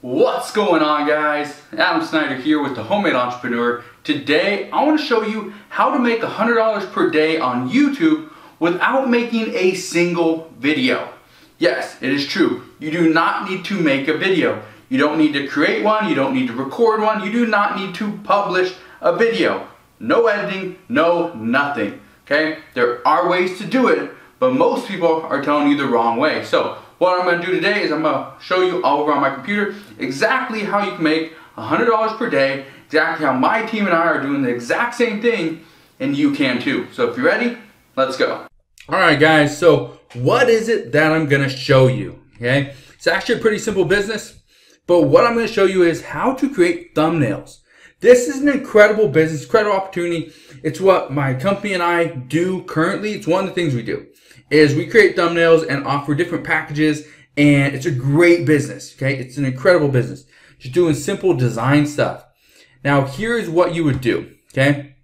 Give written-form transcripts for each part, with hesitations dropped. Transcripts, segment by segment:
What's going on, guys? Adam Snyder here with the Homemade Entrepreneur. Today I want to show you how to make $100 per day on YouTube without making a single video. Yes, it is true. You do not need to make a video. You don't need to create one. You don't need to record one. You do not need to publish a video. No editing, no nothing. Okay? There are ways to do it, but most people are telling you the wrong way. So what I'm going to do today is I'm going to show you all over on my computer exactly how you can make $100 per day, exactly how my team and I are doing the exact same thing, and you can too. So if you're ready, let's go. Alright guys, so what is it that I'm going to show you? Okay, it's actually a pretty simple business, but what I'm going to show you is how to create thumbnails. This is an incredible business, incredible opportunity. It's what my company and I do currently. It's one of the things we do. Is we create thumbnails and offer different packages, and it's a great business, okay? It's an incredible business. Just doing simple design stuff. Now, here's what you would do, okay?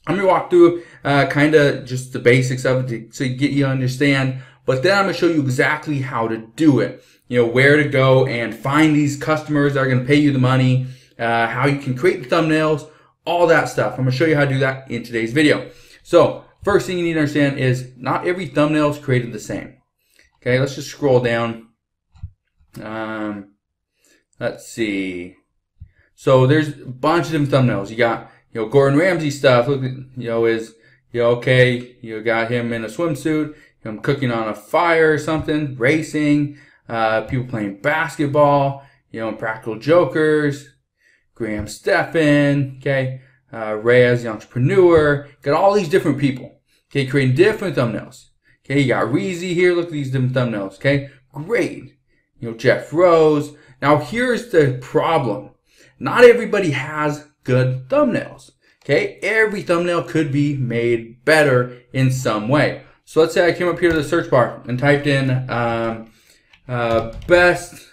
I'm going to walk through kind of just the basics of it so you understand, but then I'm going to show you exactly how to do it. You know, where to go and find these customers that are going to pay you the money, how you can create the thumbnails, all that stuff. I'm going to show you how to do that in today's video. So, first thing you need to understand is not every thumbnail is created the same. Okay, let's just scroll down. Let's see. So there's a bunch of different thumbnails. You got, Gordon Ramsay stuff. Look, okay. You got him in a swimsuit, him cooking on a fire or something, racing, people playing basketball, Practical Jokers, Graham Stephan, okay, Reyes, the entrepreneur. Got all these different people. Okay, creating different thumbnails. Okay, you got Reezy here. Look at these different thumbnails. Okay, great. Jeff Rose. Now, here's the problem. Not everybody has good thumbnails. Okay, every thumbnail could be made better in some way. So let's say I came up here to the search bar and typed in best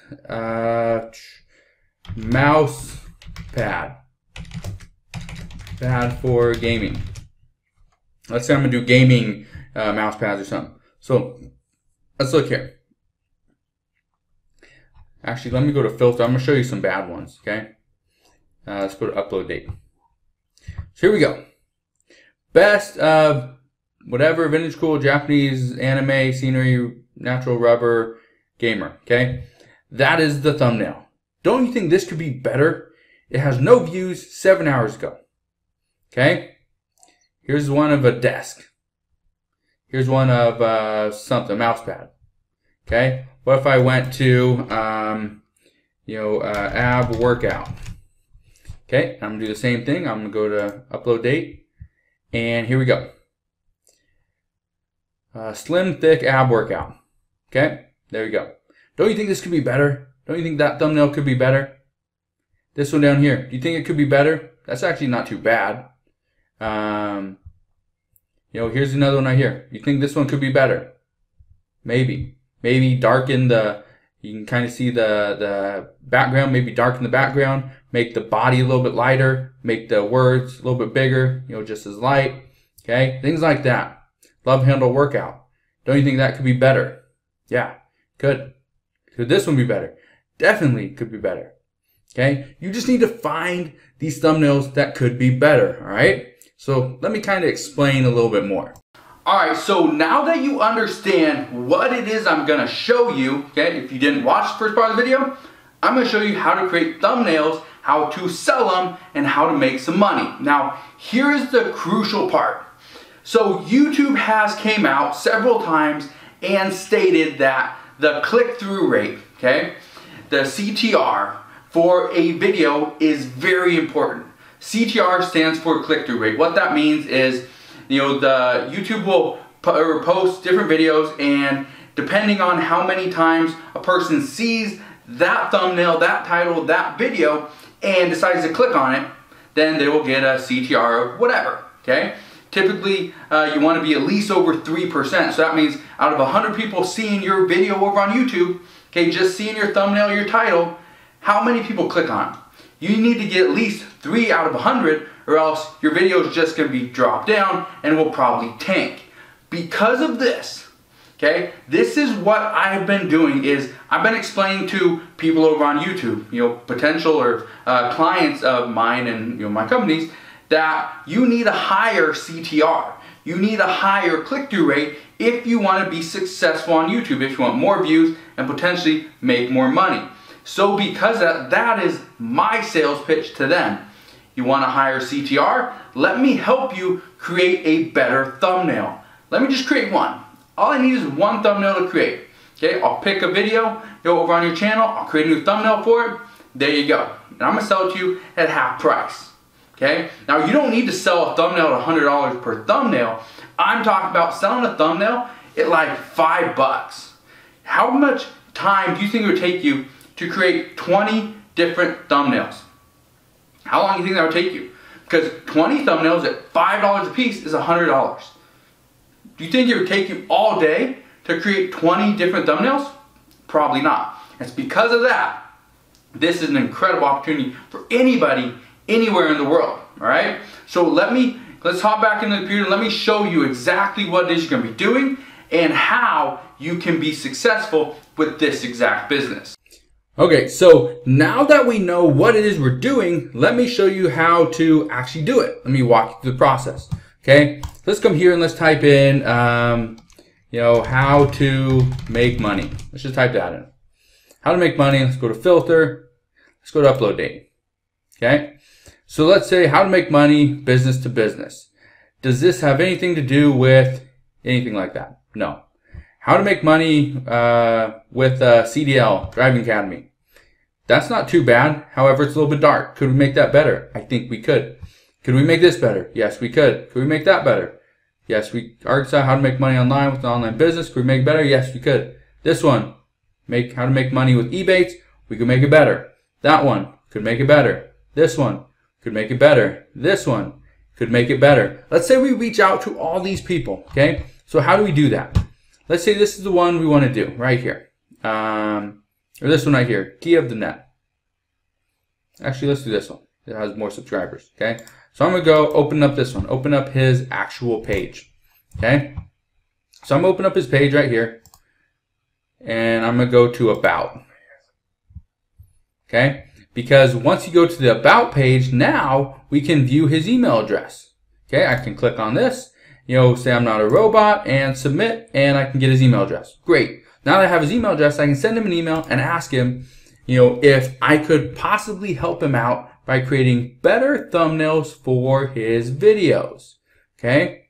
mouse pad for gaming. Let's say I'm going to do gaming mouse pads or something. So let's look here. Actually, let me go to filter. I'm going to show you some bad ones, okay? Let's go to upload date. So here we go. Best whatever, vintage cool, Japanese anime, scenery, natural rubber, gamer, okay? That is the thumbnail. Don't you think this could be better? It has no views 7 hours ago, okay? Here's one of a desk. Here's one of something, mouse pad. Okay. What if I went to, ab workout? Okay. I'm gonna do the same thing. I'm gonna go to upload date, and here we go. Slim, thick ab workout. Okay. There we go. Don't you think this could be better? Don't you think that thumbnail could be better? This one down here. Do you think it could be better? That's actually not too bad. Here's another one right here. You think this one could be better? Maybe. Maybe darken you can kind of see the background, maybe darken the background, make the body a little bit lighter, make the words a little bit bigger, just as light. Okay? Things like that. Love handle workout. Don't you think that could be better? Yeah, could. Could this one be better? Definitely could be better. Okay? You just need to find these thumbnails that could be better, all right? So let me kind of explain a little bit more. Alright, so now that you understand what it is I'm going to show you, okay, if you didn't watch the first part of the video, I'm going to show you how to create thumbnails, how to sell them, and how to make some money. Now, here's the crucial part. So YouTube has came out several times and stated that the click-through rate, okay, the CTR for a video is very important. CTR stands for click-through rate. What that means is, the YouTube will post different videos, and depending on how many times a person sees that thumbnail, that title, that video, and decides to click on it, then they will get a CTR of whatever, okay? Typically, you want to be at least over 3%. So that means out of 100 people seeing your video over on YouTube, okay, just seeing your thumbnail, your title, how many people click on it? You need to get at least 3 out of 100, or else your video is just going to be dropped down and will probably tank. Because of this, Okay, this is what I've been doing is I've been explaining to people over on YouTube, potential or clients of mine and my companies, that you need a higher CTR. You need a higher click-through rate if you want to be successful on YouTube, if you want more views and potentially make more money. So because that is my sales pitch to them. You want a higher CTR? Let me help you create a better thumbnail. Let me just create one. All I need is one thumbnail to create. Okay, I'll pick a video, go over on your channel, I'll create a new thumbnail for it. There you go. And I'm gonna sell it to you at half price. Okay, now you don't need to sell a thumbnail at $100 per thumbnail. I'm talking about selling a thumbnail at like $5. How much time do you think it would take you to create 20 different thumbnails? How long do you think that would take you? Because 20 thumbnails at $5 a piece is $100. Do you think it would take you all day to create 20 different thumbnails? Probably not. It's because of that. This is an incredible opportunity for anybody, anywhere in the world. All right. So let's hop back into the computer and let me show you exactly what it is you're going to be doing and how you can be successful with this exact business. Okay, so now that we know what it is we're doing, let me show you how to actually do it. Let me walk you through the process. Okay, let's come here and let's type in, how to make money. Let's just type that in. How to make money. Let's go to filter. Let's go to upload date. Okay, so let's say how to make money business to business. Does this have anything to do with anything like that? No. How to make money with CDL, Driving Academy. That's not too bad. However, it's a little bit dark. Could we make that better? I think we could. Could we make this better? Yes, we could. Could we make that better? Yes, we already saw how to make money online with an online business. Could we make it better? Yes, we could. This one, how to make money with Ebates. We could make it better. That one could make it better. This one could make it better. This one could make it better. Let's say we reach out to all these people. Okay, so how do we do that? Let's say this is the one we want to do right here. Or this one right here, Key of the Net. Actually, let's do this one. It has more subscribers, okay? So I'm going to go open up this one. Open up his actual page, okay? So I'm going to open up his page right here. And I'm going to go to About. Okay? Because once you go to the About page, now we can view his email address. Okay? I can click on this. Say I'm not a robot and submit, and I can get his email address. Great. Now that I have his email address, I can send him an email and ask him, if I could possibly help him out by creating better thumbnails for his videos. Okay.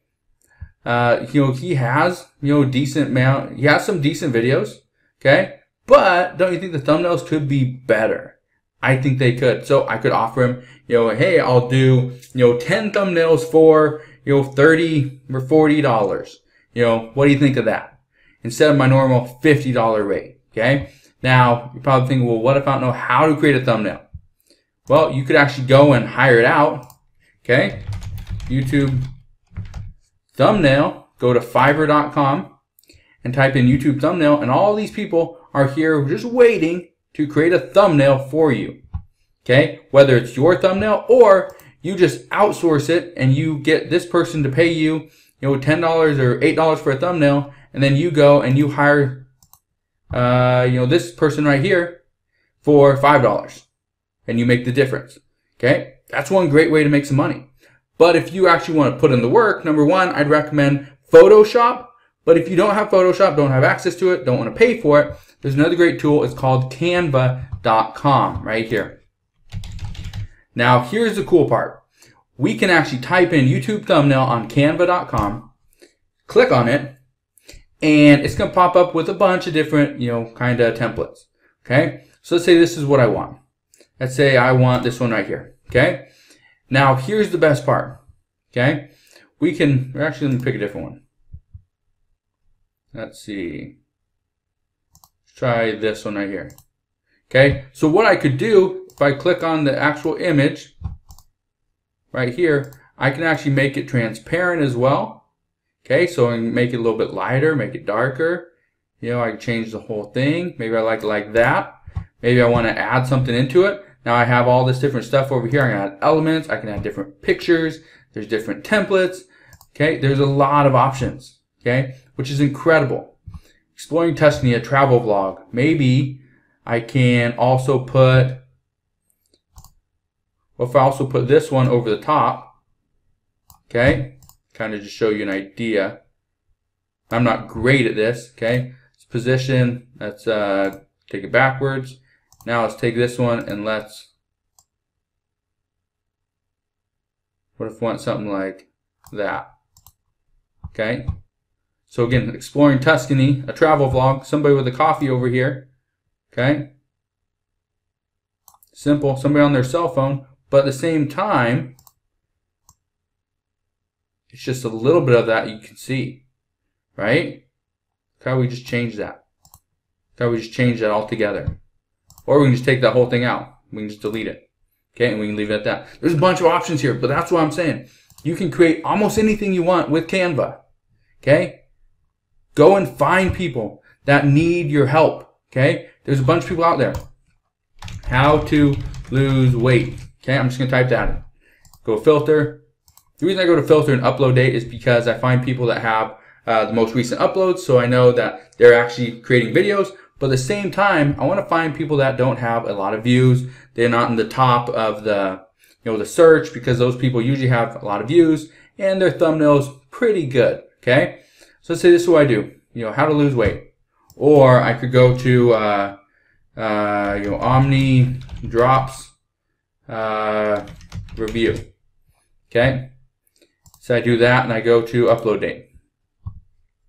He has, decent amount, he has some decent videos. Okay. But don't you think the thumbnails could be better? I think they could. So I could offer him, hey, I'll do, 10 thumbnails for, $30 or $40. What do you think of that? Instead of my normal $50 rate. Okay. Now you're probably thinking, well, what if I don't know how to create a thumbnail? Well, you could actually go and hire it out. Okay. YouTube thumbnail. Go to Fiverr.com and type in YouTube thumbnail, and all these people are here just waiting to create a thumbnail for you. Okay. Whether it's your thumbnail or you just outsource it and you get this person to pay you, $10 or $8 for a thumbnail, and then you go and you hire, this person right here for $5, and you make the difference. Okay, that's one great way to make some money. But if you actually want to put in the work, number one, I'd recommend Photoshop. But if you don't have Photoshop, don't have access to it, don't want to pay for it, there's another great tool. It's called Canva.com right here. Now, here's the cool part. We can actually type in YouTube thumbnail on Canva.com, click on it, and it's going to pop up with a bunch of different, kind of templates. Okay. So let's say this is what I want. Let's say I want this one right here. Okay. Now here's the best part. Okay. Actually, let me pick a different one. Let's see. Let's try this one right here. Okay. So what I could do, if I click on the actual image right here, I can actually make it transparent as well. Okay, so I can make it a little bit lighter, make it darker. I can change the whole thing. Maybe I like it like that. Maybe I want to add something into it. Now I have all this different stuff over here. I can add elements. I can add different pictures. There's different templates. Okay, there's a lot of options. Okay, which is incredible. Exploring Tuscany, a travel vlog. Maybe I can also put, well, if I also put this one over the top, okay, kind of just show you an idea. I'm not great at this, okay. Let's position, let's take it backwards. Now let's take this one and let's, what if we want something like that, okay. So again, exploring Tuscany, a travel vlog, somebody with a coffee over here, okay. Simple, somebody on their cell phone, but at the same time, it's just a little bit of that you can see, right? Look how we just changed that. Look how we just changed that altogether. Or we can just take that whole thing out. We can just delete it, okay, and we can leave it at that. There's a bunch of options here, but that's what I'm saying. You can create almost anything you want with Canva, okay? Go and find people that need your help, okay? There's a bunch of people out there. How to lose weight, okay? I'm just gonna type that in. Go filter. The reason I go to filter and upload date is because I find people that have the most recent uploads, so I know that they're actually creating videos. But at the same time, I want to find people that don't have a lot of views. They're not in the top of the, the search, because those people usually have a lot of views and their thumbnail's pretty good, okay? So let's say this is what I do, how to lose weight. Or I could go to, Omni Drops review, okay? So I do that and I go to upload date,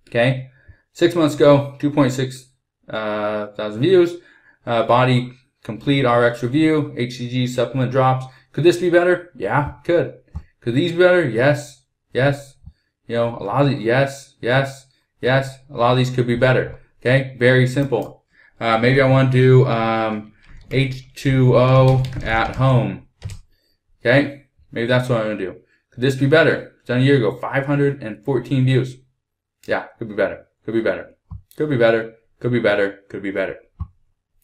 okay? 6 months ago, 2.6 thousand views. Body complete RX review, HCG supplement drops. Could this be better? Yeah, could. Could these be better? Yes, yes. A lot of these, yes, yes, yes. A lot of these could be better. Okay, very simple. Maybe I want to do H2O at home. Okay, maybe that's what I'm gonna do. Could this be better? It's done a year ago, 514 views. Yeah, could be better. Could be better. Could be better. Could be better. Could be better.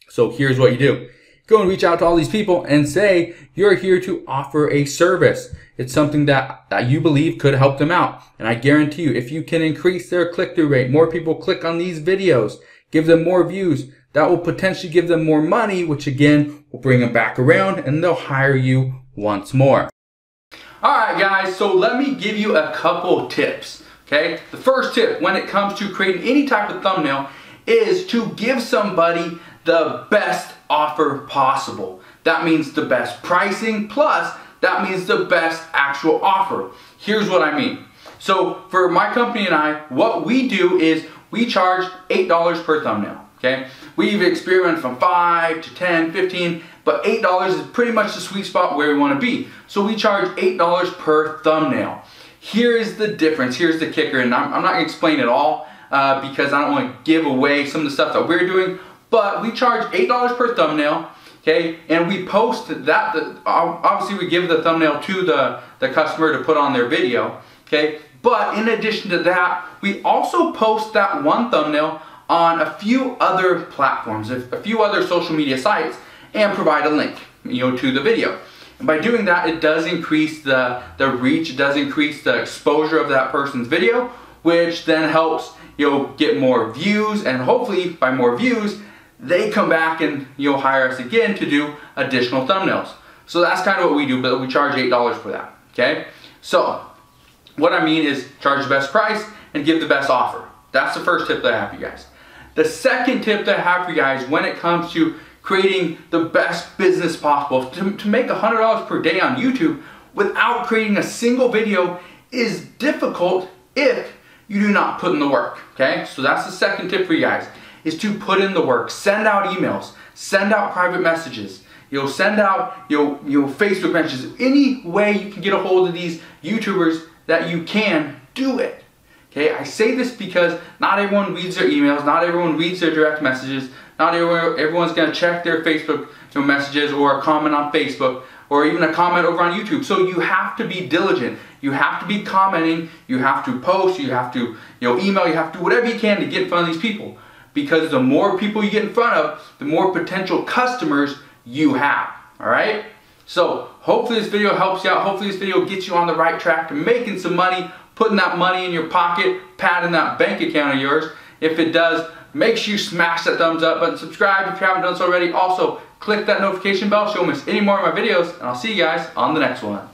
So here's what you do. Go and reach out to all these people and say you're here to offer a service. It's something that you believe could help them out. And I guarantee you, if you can increase their click-through rate, more people click on these videos, give them more views, that will potentially give them more money, which again will bring them back around and they'll hire you once more. Alright guys, so let me give you a couple tips. Okay, the first tip when it comes to creating any type of thumbnail is to give somebody the best offer possible. That means the best pricing, plus that means the best actual offer. Here's what I mean. So for my company and I, what we do is we charge $8 per thumbnail, okay? We've experimented from 5 to 10, 15, but $8 is pretty much the sweet spot where we want to be. So we charge $8 per thumbnail. Here is the difference, here's the kicker, and I'm not going to explain it all because I don't want to give away some of the stuff that we're doing, but we charge $8 per thumbnail, okay, and we post that, obviously we give the thumbnail to the customer to put on their video, okay, but in addition to that, we also post that one thumbnail on a few other platforms, a few other social media sites, and provide a link, to the video. And by doing that, it does increase the reach, it does increase the exposure of that person's video, which then helps get more views, and hopefully by more views, they come back and hire us again to do additional thumbnails. So that's kind of what we do, but we charge $8 for that, okay? So what I mean is charge the best price and give the best offer. That's the first tip that I have for you guys. The second tip that I have for you guys when it comes to creating the best business possible, to make $100 per day on YouTube without creating a single video is difficult if you do not put in the work, okay? So that's the second tip for you guys, is to put in the work. Send out emails, send out private messages, send out Facebook messages. Any way you can get a hold of these YouTubers that you can, do it. Okay, I say this because not everyone reads their emails, not everyone reads their direct messages, not everyone's going to check their Facebook messages or a comment on Facebook or even a comment over on YouTube. So you have to be diligent. You have to be commenting, you have to post, you have to email, you have to do whatever you can to get in front of these people. Because the more people you get in front of, the more potential customers you have. Alright? So hopefully this video helps you out. Hopefully this video gets you on the right track to making some money, putting that money in your pocket, padding that bank account of yours. If it does, make sure you smash that thumbs up button, subscribe if you haven't done so already. Also, click that notification bell so you won't miss any more of my videos, and I'll see you guys on the next one.